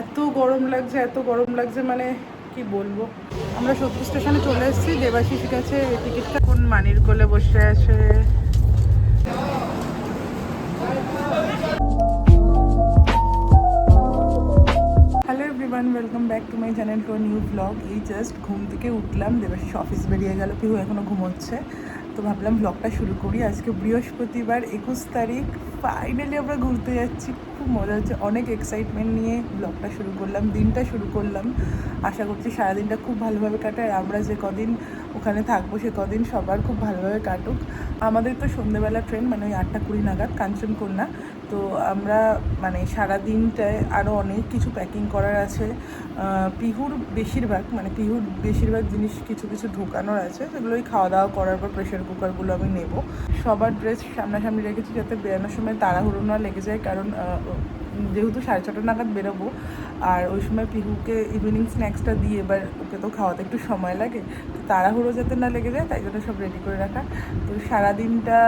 এত গরম লাগছে, এত গরম লাগছে, মানে কি বলবো। আমরা সত্যি স্টেশনে চলে এসেছি, দেবাশিস গেছে টিকিটটা কোন মানির কোলে বসে আছে। Hello everyone, welcome back to my channel to new blog. এই জাস্ট ঘুম থেকে উঠলাম, দেবাশিস অফিস বেরিয়ে গেল, পিহু এখনও ঘুমোচ্ছে। তো ভাবলাম ব্লগটা শুরু করি। আজকে বৃহস্পতিবার 21 তারিখ, ফাইনালি আমরা ঘুরতে যাচ্ছি। খুব মজা হচ্ছে, অনেক এক্সাইটমেন্ট নিয়ে ব্লগটা শুরু করলাম, দিনটা শুরু করলাম। আশা করছি সারাদিনটা খুব ভালোভাবে কাটায়, আর আমরা যে কদিন ওখানে থাকবো সে কদিন সবার খুব ভালোভাবে কাটুক। আমাদের তো সন্ধ্যেবেলা ট্রেন, মানে ওই 8:20 নাগাদ কাঞ্চনকন্যা। তো আমরা মানে সারাদিনটায় আরও অনেক কিছু প্যাকিং করার আছে। পিহুর বেশিরভাগ জিনিস কিছু কিছু ঢোকানোর আছে, সেগুলো ওই খাওয়া দাওয়া করার পর প্রেশার কুকারগুলো আমি নেব। সবার ড্রেস সামনাসামনি রেখেছি যাতে বেরোনোর সময় তাড়াহুড়ো না লেগে যায়, কারণ যেহেতু 6:30 নাগাদ বেরোবো, আর ওই সময় পিহুকে ইভিনিং স্ন্যাক্সটা দিয়ে এবার ওকে তো খাওয়াতে একটু সময় লাগে, তো তাড়াহুড়ো যাতে না লেগে যায় তাই জন্য সব রেডি করে রাখা। তো সারাদিনটা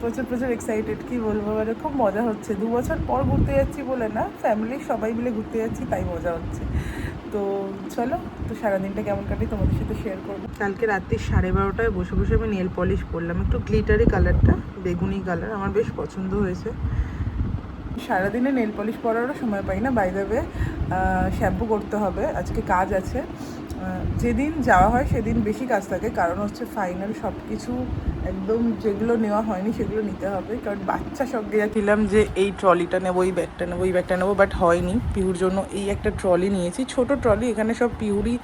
প্রচুর এক্সাইটেড, কী বলবো, মানে খুব মজা হচ্ছে। 2 বছর পর ঘুরতে যাচ্ছি বলে না, ফ্যামিলির সবাই মিলে ঘুরতে যাচ্ছি তাই মজা হচ্ছে। তো চলো, তো সারাদিনটা কেমন কাটে তোমাদের সাথে শেয়ার করবো। কালকে রাত্রি 12:30টায় বসে বসে আমি নেল পলিশ করলাম, একটু গ্লিটারি কালারটা, বেগুনি কালার, আমার বেশ পছন্দ হয়েছে। সারাদিনে নেল পলিশ পরারও সময় পাই না, বাই দ্য ওয়ে শ্যাম্পু করতে হবে, আজকে কাজ আছে। যেদিন যাওয়া হয় সেদিন বেশি কাজ থাকে, কারণ হচ্ছে ফাইনাল সব কিছু একদম যেগুলো নেওয়া হয়নি সেগুলো নিতে হবে। কারণ বাচ্চা সব গিয়েছিলাম যে এই ট্রলিটা নেবো, এই ব্যাগটা নেবো, বাট হয়নি। পিহুর জন্য এই একটা ট্রলি নিয়েছি, ছোট ট্রলি, এখানে সব পিহুরই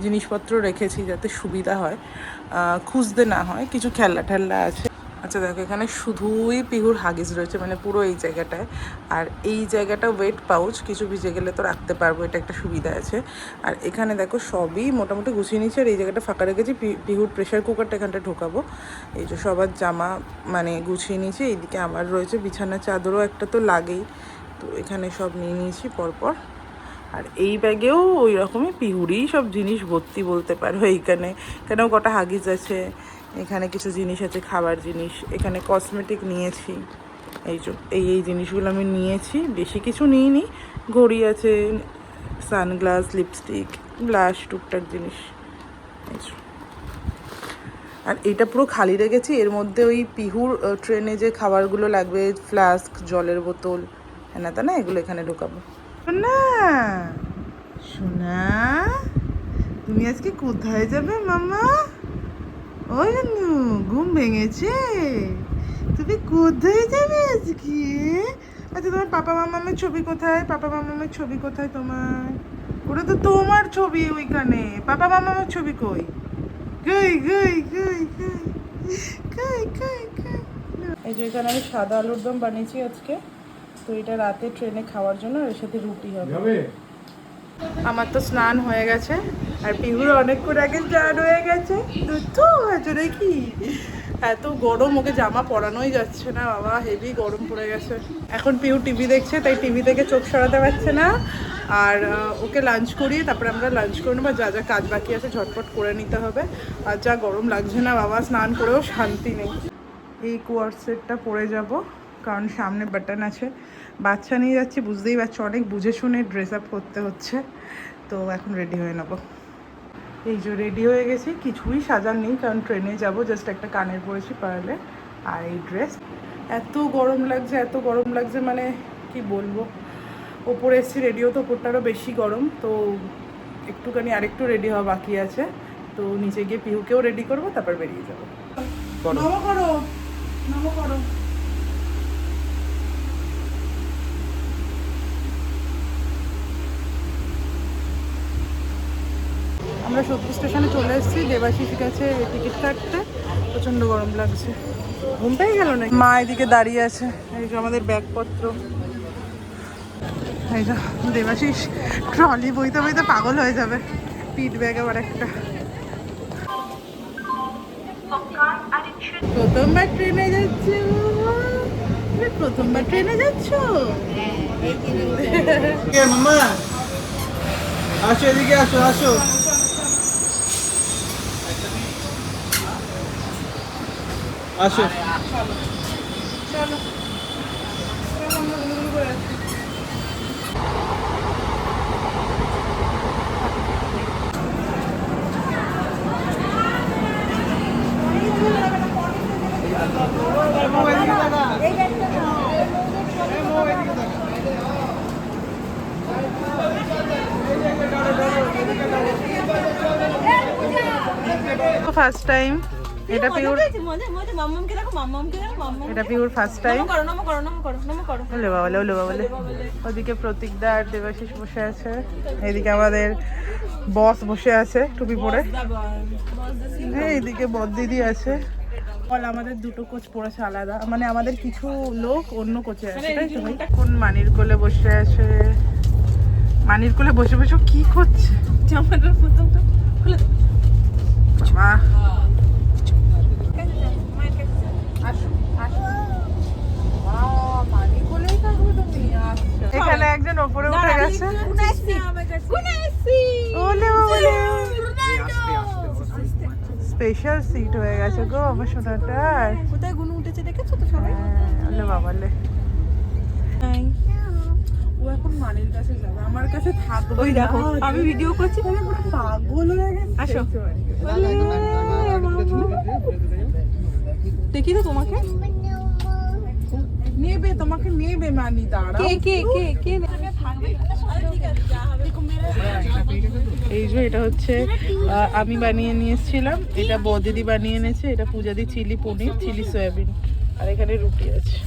জিনিসপত্র রেখেছি যাতে সুবিধা হয়, খুঁজতে না হয়। কিছু খেলনা ঠেলনা আছে। আচ্ছা দেখো, এখানে শুধুই পিহুর হাগিস রয়েছে, মানে পুরো এই জায়গাটায়। আর এই জায়গাটা ওয়েট পাউচ, কিছু ভিজে গেলে তো রাখতে পারবো, এটা একটা সুবিধা আছে। আর এখানে দেখো সবই মোটামুটি গুছিয়ে নিচ্ছি, আর এই জায়গাটা ফাঁকা রেখেছি, পিহুর প্রেশার কুকারটা এখানটা ঢোকাবো। এই যে সবার জামা মানে গুছিয়ে নিয়েছি, এইদিকে আমার রয়েছে বিছানার চাদরও একটা তো লাগেই, তো এখানে সব নিয়ে নিয়েছি পরপর। আর এই ব্যাগেও ওই রকমই পিহুরই সব জিনিস ভর্তি বলতে পারো। এখানেও কটা হাগিস আছে, এখানে কিছু জিনিস আছে খাবার জিনিস, এখানে কসমেটিক নিয়েছি। এই জিনিসগুলো আমি নিয়েছি, বেশি কিছু নিইনি। ঘড়ি আছে, সানগ্লাস, লিপস্টিক, ব্লাশ, টুকটাক জিনিস। আর এটা পুরো খালি রেখেছি, এর মধ্যে ওই পিহুর ট্রেনে যে খাবারগুলো লাগবে, ফ্লাস্ক, জলের বোতল, হ্যাঁ তা না, এগুলো এখানে ঢোকাবো। না সোনা, তুমি আজকে কোথায় যাবে মামা? ওই ঘুম ভেঙেছে, তুমি কোথায় যাবে আজকে? আচ্ছা তোমার পাপা মামামের ছবি কোথায়? তোমার? ওটা তো তোমার ছবি, ওইখানে পাপা মামামের ছবি কই? কই কই কই কই কই কই কই? এই যে এখানে আমি সাদা আলুর দম বানিয়েছি আজকে, তো এটা রাতে ট্রেনে খাওয়ার জন্য, এর সাথে রুটি হবে। আমার তো স্নান হয়ে গেছে, আর পিহুর অনেকক্ষণ আগে স্নান হয়ে গেছে। তো হয়েছে কি এত গরম, ওকে জামা পরানোই যাচ্ছে না বাবা, হেভি গরম পড়ে গেছে। এখন পিহু টিভি দেখছে, তাই টিভি থেকে চোখ সরাতে পারছে না। আর ওকে লাঞ্চ করিয়ে তারপরে আমরা লাঞ্চ করে নেবো, যা যা কাজ বাকি আছে ঝটপট করে নিতে হবে। আর যা গরম লাগছে না বাবা, স্নান করেও শান্তি নেই। এই কোয়ার্সেটটা পরে যাব, কারণ সামনে বাটন আছে। বাচ্চা নিয়ে যাচ্ছি, বুঝতেই পারছো, অনেক বুঝে শুনে ড্রেস আপ করতে হচ্ছে। তো এখন রেডি হয়ে নেবো। এই যে রেডি হয়ে গেছি, কিছুই সাজার নেই, কারণ ট্রেনে যাব, জাস্ট একটা কানের পরেছি পারলে, আর এই ড্রেস। এত গরম লাগছে, মানে কি বলবো। ওপরে এসেছি রেডিও, তো ওপরটা আরও বেশি গরম, তো একটুখানি আরেকটু রেডি হওয়া বাকি আছে। তো নিচে গিয়ে পিহুকেও রেডি করবো, তারপর বেরিয়ে যাবো। নমো করো। আমরা সত্যি স্টেশনে চলে এসেছি, দেবাশিস গেছে টিকিট কাটতে। প্রচণ্ড গরম লাগছে, ঘুম পেয়ে গেল না। মা এদিকে দাঁড়িয়ে আছে, এই যে আমাদের ব্যাগপত্র। এই যে দেবাশিস ট্রলি বইতে বইতে পাগল হয়ে যাবে, পিঠ ব্যাগ আবার একটা। প্রথমবার ট্রেনে যাচ্ছে, প্রথমবার ট্রেনে যাচ্ছ? মামা আসো, এদিকে আসো আসো। আসো, চলো। ফার্স্ট টাইম, এটা পিওর, এটা পিওর ফার্স্ট টাইম। ওলে বাবালে, ওলে বাবালে। ওদিকে প্রতীকদা আর দেবাশিস বসে আছে, এইদিকে আমাদের বস বসে আছে টুপি পরে, এইদিকে বড়দিদি আছে। আমাদের দুটো কোচ পড়েছে আলাদা, মানে আমাদের কিছু লোক অন্য কোচে আছে, তাই তো? কোন মানির কোলে বসে আছে, মানির কোলে বসে বসে কি করছে? জামাটার মতন তো খুলে বাবা। এখানে একজন ওপরে উঠে গেছে, স্পেশাল সিট হয়ে গেছে গো আমার সোনাটার। কোথায় গুনু উঠেছে দেখেছো তো সবাই? ওলে বাবালে। ও এখন মানির কাছে যাবে, আমার কাছে থাকবে। ওই দেখো আমি ভিডিও করছি, তাহলে পুরো পাগল হয়ে গেছে। আসো দেখি তো তোমাকে। নেবে তোমাকে, নেবে মানি, দাঁড়াও। কে কে কে কে এই যে এটা হচ্ছে আমি বানিয়ে নিয়ে এসেছিলাম, এটা বদিদি বানিয়ে এনেছে, এটা পূজাদি চিলি পনির, চিলি সয়াবিন, আর এখানে রুটি আছে।